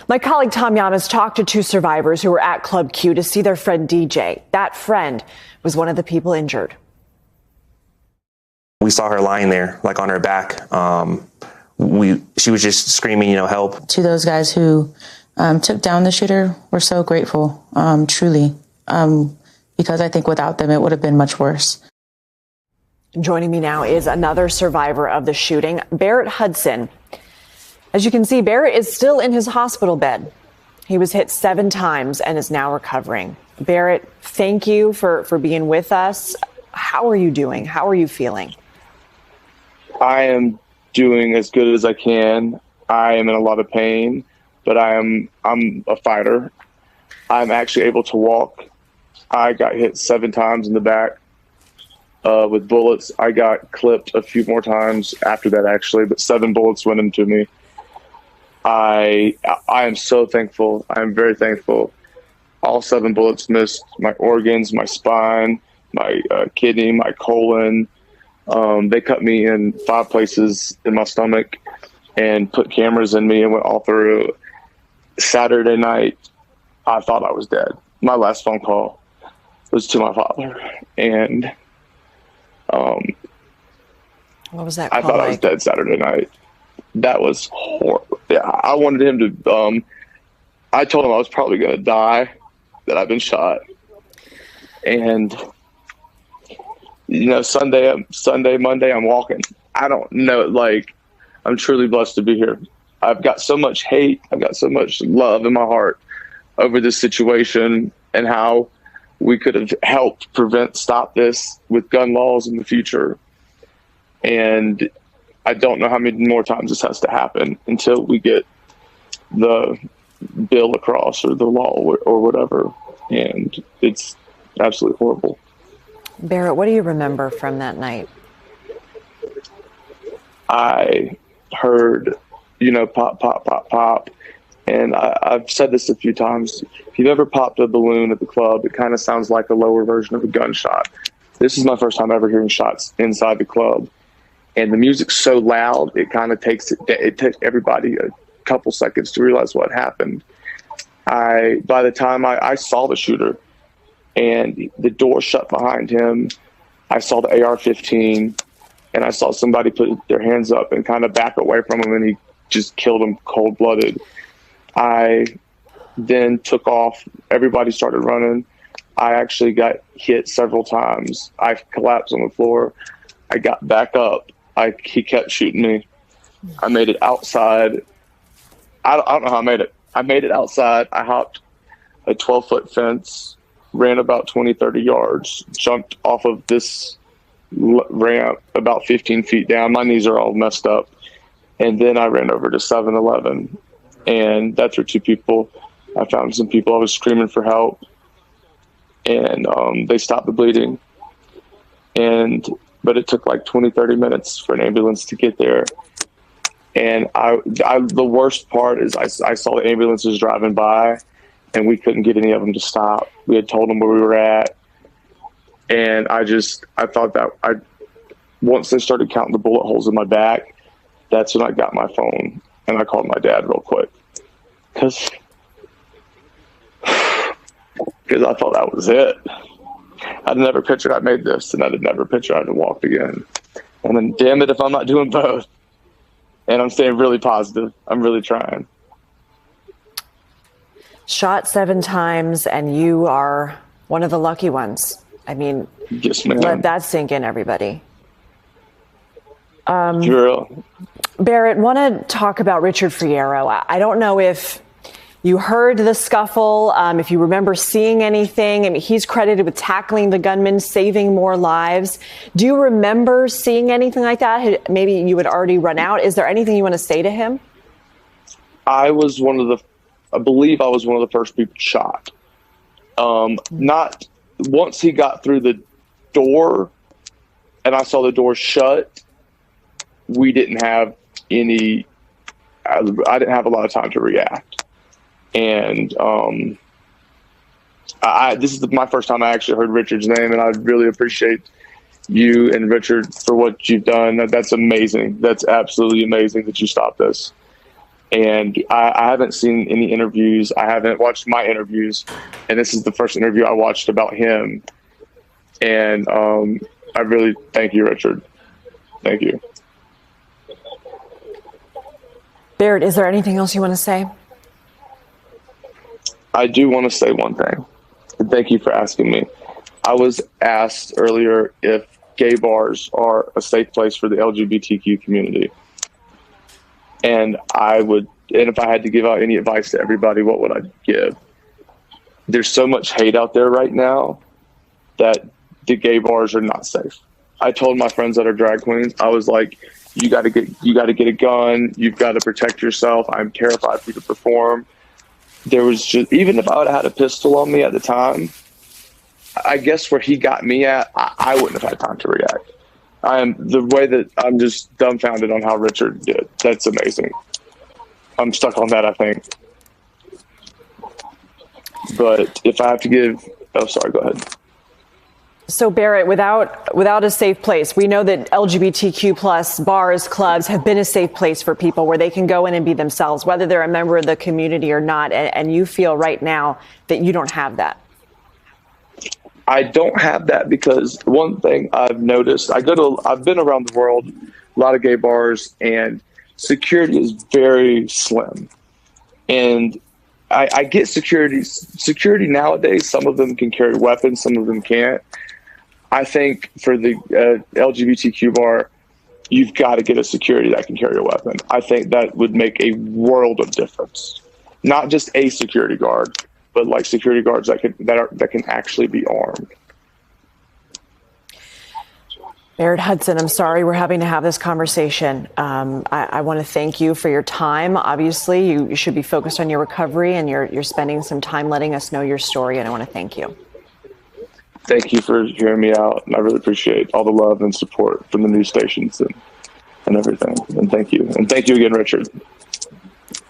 My colleague Tom Llamas talked to two survivors who were at Club Q to see their friend DJ. That friend was one of the people injured. We saw her lying there, like on her back. She was just screaming, help. To those guys who took down the shooter, we're so grateful, truly, because I think without them, it would have been much worse. Joining me now is another survivor of the shooting, Barrett Hudson. As you can see, Barrett is still in his hospital bed. He was hit 7 times and is now recovering. Barrett, thank you for being with us. How are you doing? How are you feeling? I am doing as good as I can. I am in a lot of pain, but I'm a fighter. I'm actually able to walk. I got hit 7 times in the back with bullets. I got clipped a few more times after that, actually, but 7 bullets went into me. I am so thankful. I am very thankful. All 7 bullets missed my organs, my spine, my kidney, my colon. They cut me in 5 places in my stomach and put cameras in me and went all through. Saturday night, I thought I was dead. My last phone call was to my father, and what was that I thought I was dead Saturday night. That was horrible. Yeah, I wanted him to. I told him I was probably going to die, that I've been shot, and Sunday, Monday, I'm walking. I don't know. I'm truly blessed to be here. I've got so much hate. I've got so much love in my heart over this situation and how we could have helped stop this with gun laws in the future. And I don't know how many more times this has to happen until we get the bill across or the law or whatever. And it's absolutely horrible. Barrett, what do you remember from that night? I heard, pop, pop, pop, pop. And I've said this a few times. If you've ever popped a balloon at the club, it kind of sounds like a lower version of a gunshot. This is my first time ever hearing shots inside the club. And the music's so loud, it kind of takes everybody a couple seconds to realize what happened. By the time I saw the shooter and the door shut behind him, I saw the AR-15 and I saw somebody put their hands up and kind of back away from him, and he just killed him cold-blooded. I then took off. Everybody started running. I actually got hit several times. I collapsed on the floor. I got back up. He kept shooting me. I made it outside. I don't know how I made it. I made it outside. I hopped a 12-foot fence, ran about 20, 30 yards, jumped off of this ramp about 15 feet down. My knees are all messed up. And then I ran over to 7-Eleven. And that's where I found some people. I was screaming for help. And they stopped the bleeding. But it took like 20, 30 minutes for an ambulance to get there. And the worst part is I saw the ambulances driving by, and we couldn't get any of them to stop. We had told them where we were at. And I thought that once they started counting the bullet holes in my back, that's when I got my phone and I called my dad real quick. Because I thought that was it. I'd never pictured I made this, and I'd never pictured I'd walked again. And then, damn it, if I'm not doing both. And I'm staying really positive. I'm really trying. Shot 7 times, and you are one of the lucky ones. I mean, yes, ma'am. Let that sink in, everybody. Girl. Barrett, want to talk about Richard Fierro. I don't know if you heard the scuffle, if you remember seeing anything. I mean, he's credited with tackling the gunman, saving more lives. Do you remember seeing anything like that? Maybe you had already run out. Is there anything you want to say to him? I believe I was one of the first people shot. Not once he got through the door and I saw the door shut, we didn't have I didn't have a lot of time to react. And this is my first time I actually heard Richard's name, and I really appreciate you and Richard for what you've done. That's amazing. That's absolutely amazing that you stopped this. And I haven't seen any interviews. I haven't watched my interviews, and this is the first interview I watched about him. And I really thank you, Richard. Thank you. Barrett, is there anything else you want to say? I do want to say one thing. Thank you for asking me. I was asked earlier if gay bars are a safe place for the LGBTQ community. And if I had to give out any advice to everybody, what would I give? There's so much hate out there right now that the gay bars are not safe. I told my friends that are drag queens, I was like, you got to get a gun. You've got to protect yourself. I'm terrified for you to perform. There was just, even if I would have had a pistol on me at the time, I guess where he got me at, I wouldn't have had time to react. I'm just dumbfounded on how Richard did. That's amazing. I'm stuck on that, I think. But if I have to give, oh, sorry, go ahead. So Barrett, without a safe place, we know that LGBTQ plus bars, clubs have been a safe place for people where they can go in and be themselves, whether they're a member of the community or not. And you feel right now that you don't have that. I don't have that because one thing I've noticed, I've been around the world, a lot of gay bars, and security is very slim. And I get security nowadays. Some of them can carry weapons, some of them can't. I think for the LGBTQ bar, you've got to get a security that can carry a weapon. I think that would make a world of difference. Not just a security guard, but like security guards that can actually be armed. Barrett Hudson, I'm sorry we're having to have this conversation. I want to thank you for your time. Obviously, you should be focused on your recovery, and you're spending some time letting us know your story, and I want to thank you. Thank you for hearing me out, and I really appreciate all the love and support from the news stations and everything. And thank you. And thank you again, Richard.